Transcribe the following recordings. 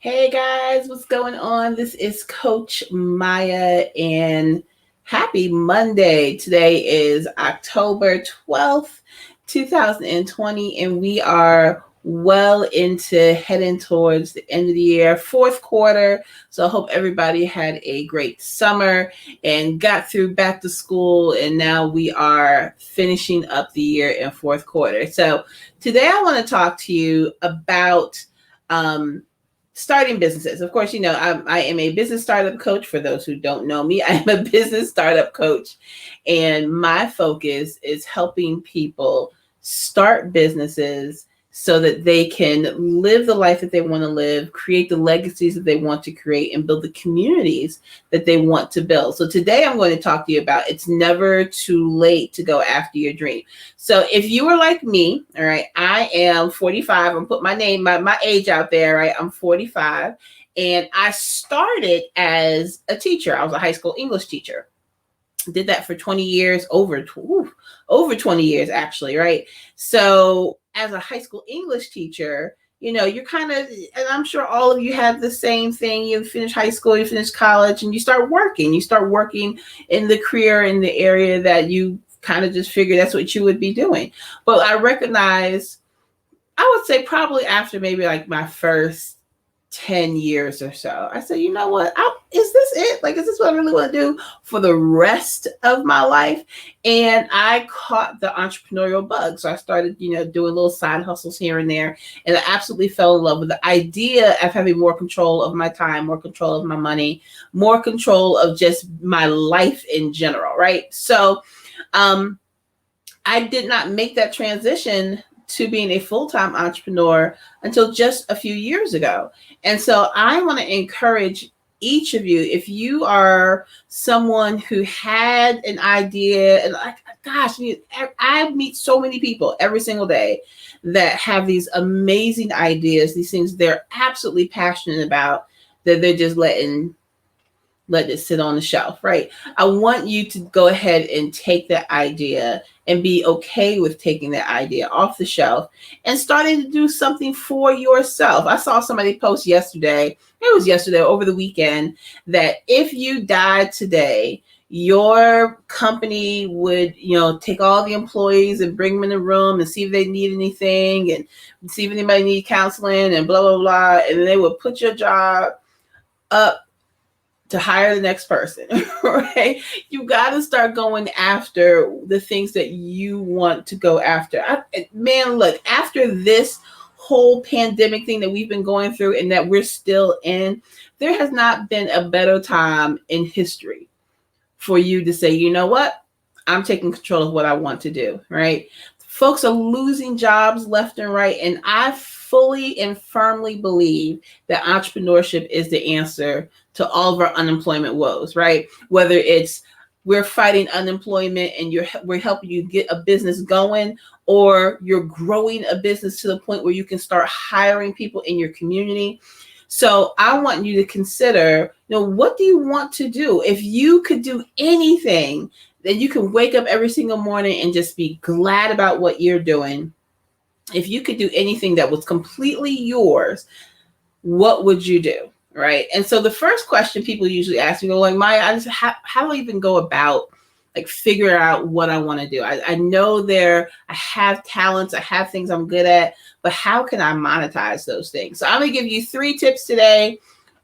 Hey guys, what's going on? This is Coach Maya and happy Monday. Today is October 12th, 2020, and we are well into heading towards the end of the year, fourth quarter. So I hope everybody had a great summer and got through back to school, and now we are finishing up the year in fourth quarter. So today I want to talk to you about starting businesses. Of course, I am a business startup coach. For those who don't know me, I am a business startup coach, and my focus is helping people start businesses so that they can live the life that they want to live, create the legacies that they want to create, and build the communities that they want to build. So today I'm going to talk to you about it's never too late to go after your dream. So if you were like me, all right, I am 45. I'm put my age out there, right? I'm 45. And I started as a teacher. I was a high school English teacher. Did that for 20 years, over 20 years actually, right? So as a high school English teacher, you're kind of, and I'm sure all of you have the same thing. You finish high school, you finish college, and you start working. You start working in the career in the area that you kind of just figure that's what you would be doing. But I recognize, I would say probably after maybe like my first 10 years or so, I said, you know what? Is this it? Like, is this what I really want to do for the rest of my life? And I caught the entrepreneurial bug. So I started, doing little side hustles here and there. And I absolutely fell in love with the idea of having more control of my time, more control of my money, more control of just my life in general, right? So I did not make that transition to being a full-time entrepreneur until just a few years ago. And so I want to encourage each of you, if you are someone who had an idea, and like, gosh, I meet so many people every single day that have these amazing ideas, these things they're absolutely passionate about, that they're just letting it sit on the shelf, right? I want you to go ahead and take that idea and be okay with taking that idea off the shelf and starting to do something for yourself. I saw somebody post yesterday, over the weekend, that if you died today, your company would, take all the employees and bring them in a room and see if they need anything and see if anybody need counseling and blah, blah, blah. And they would put your job up to hire the next person, right? You got to start going after the things that you want to go after. Man, look, after this whole pandemic thing that we've been going through and that we're still in, there has not been a better time in history for you to say, you know what? I'm taking control of what I want to do, right? Folks are losing jobs left and right. And I fully and firmly believe that entrepreneurship is the answer to all of our unemployment woes, right? Whether it's we're fighting unemployment and we're helping you get a business going, or you're growing a business to the point where you can start hiring people in your community. So I want you to consider, what do you want to do? If you could do anything, then you can wake up every single morning and just be glad about what you're doing. If you could do anything that was completely yours, what would you do? Right. And so the first question people usually ask me, like, Maya, how do I even go about figure out what I want to do? I know I have talents, I have things I'm good at, but how can I monetize those things? So I'm going to give you 3 tips today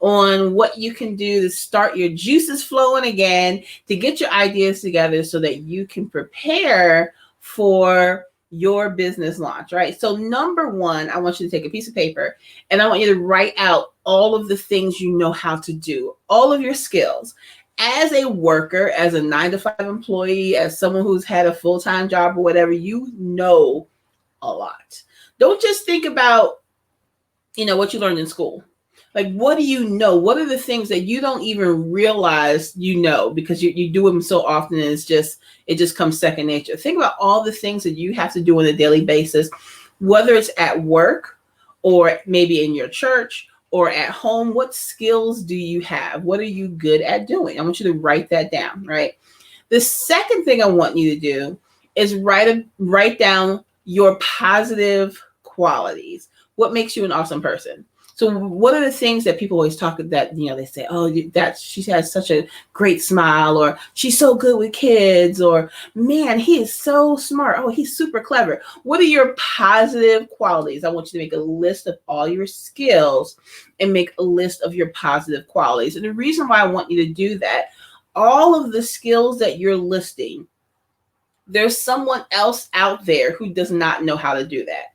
on what you can do to start your juices flowing again, to get your ideas together so that you can prepare for your business launch, right? So number 1, I want you to take a piece of paper and I want you to write out all of the things you know how to do, all of your skills. As a worker, as a 9-to-5 employee, as someone who's had a full-time job or whatever, you know a lot. Don't just think about, what you learned in school. Like, what do you know? What are the things that you don't even realize because you do them so often and it just comes second nature. Think about all the things that you have to do on a daily basis, whether it's at work or maybe in your church or at home. What skills do you have? What are you good at doing? I want you to write that down, right? The second thing I want you to do is write down your positive qualities. What makes you an awesome person? So what are the things that people always talk that, they say, oh, that she has such a great smile, or she's so good with kids, or man, he is so smart. Oh, he's super clever. What are your positive qualities? I want you to make a list of all your skills and make a list of your positive qualities. And the reason why I want you to do that, all of the skills that you're listing, there's someone else out there who does not know how to do that.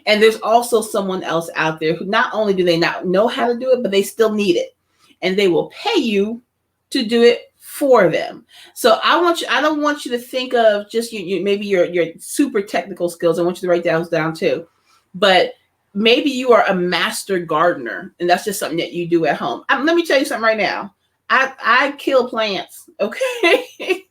And there's also someone else out there who not only do they not know how to do it, but they still need it. And they will pay you to do it for them. So I don't want you to think of just maybe your super technical skills. I want you to write those down too. But maybe you are a master gardener, and that's just something that you do at home. Let me tell you something right now. I kill plants, okay?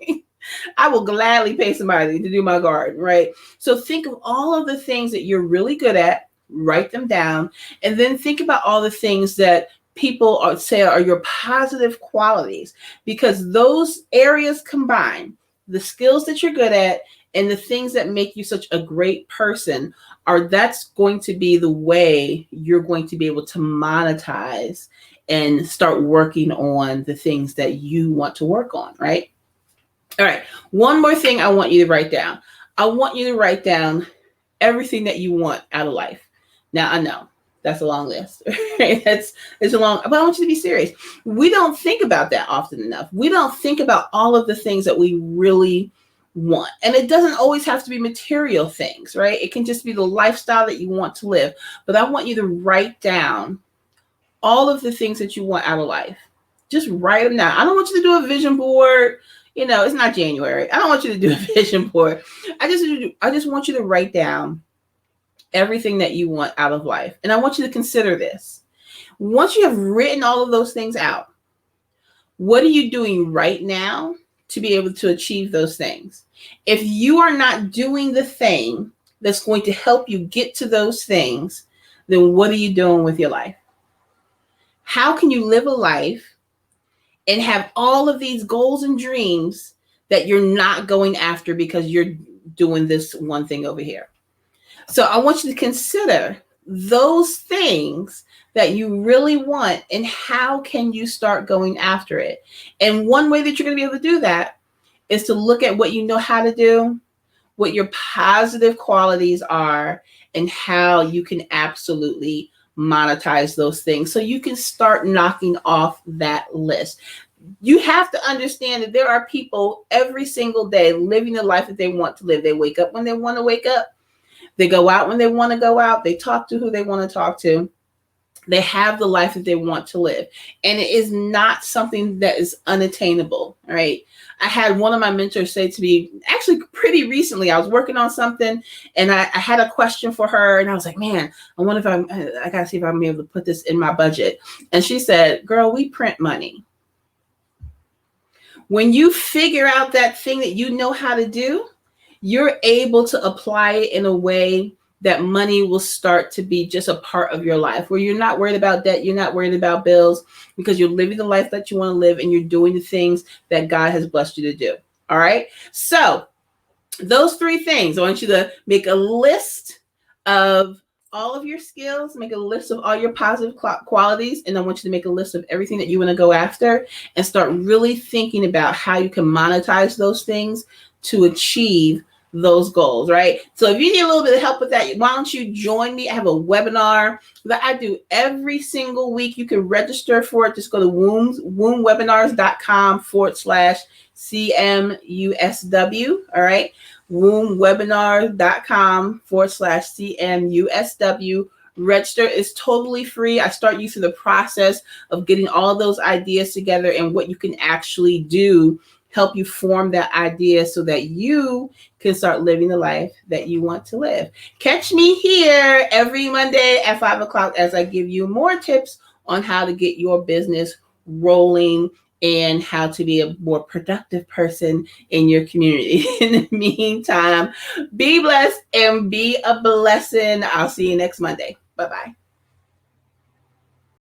I will gladly pay somebody to do my garden, right? So think of all of the things that you're really good at, write them down, and then think about all the things that people say are your positive qualities, because those areas combined, the skills that you're good at and the things that make you such a great person, that's going to be the way you're going to be able to monetize and start working on the things that you want to work on, right? All right. One more thing I want you to write down. I want you to write down everything that you want out of life. Now, I know that's a long list. It's a long, but I want you to be serious. We don't think about that often enough. We don't think about all of the things that we really want. And it doesn't always have to be material things, right? It can just be the lifestyle that you want to live. But I want you to write down all of the things that you want out of life. Just write them down. I don't want you to do a vision board. It's not January. I don't want you to do a vision board. I just want you to write down everything that you want out of life. And I want you to consider this. Once you have written all of those things out, what are you doing right now to be able to achieve those things? If you are not doing the thing that's going to help you get to those things, then what are you doing with your life? How can you live a life and have all of these goals and dreams that you're not going after because you're doing this one thing over here? So I want you to consider those things that you really want and how can you start going after it. And one way that you're going to be able to do that is to look at what you know how to do, what your positive qualities are, and how you can absolutely monetize those things so you can start knocking off that list. You have to understand that there are people every single day living the life that they want to live. They wake up when they want to wake up. They go out when they want to go out. They talk to who they want to talk to. They have the life that they want to live. And it is not something that is unattainable, right? I had one of my mentors say to me, actually pretty recently, I was working on something and I had a question for her. And I was like, man, I wonder if I got to see if I'm able to put this in my budget. And she said, girl, we print money. When you figure out that thing that you know how to do, you're able to apply it in a way that money will start to be just a part of your life, where you're not worried about debt, you're not worried about bills, because you're living the life that you want to live and you're doing the things that God has blessed you to do. All right. So those three things, I want you to make a list of all of your skills, make a list of all your positive qualities, and I want you to make a list of everything that you want to go after and start really thinking about how you can monetize those things to achieve those goals, right? So if you need a little bit of help with that, why don't you join me? I have a webinar that I do every single week. You can register for it. Just go to wombwebinars.com/CMUSW. All right. wombwebinars.com/CMUSW. Register is totally free. I start you through the process of getting all of those ideas together and what you can actually do, help you form that idea so that you can start living the life that you want to live. Catch me here every Monday at 5 o'clock as I give you more tips on how to get your business rolling and how to be a more productive person in your community. In the meantime, be blessed and be a blessing. I'll see you next Monday. Bye-bye.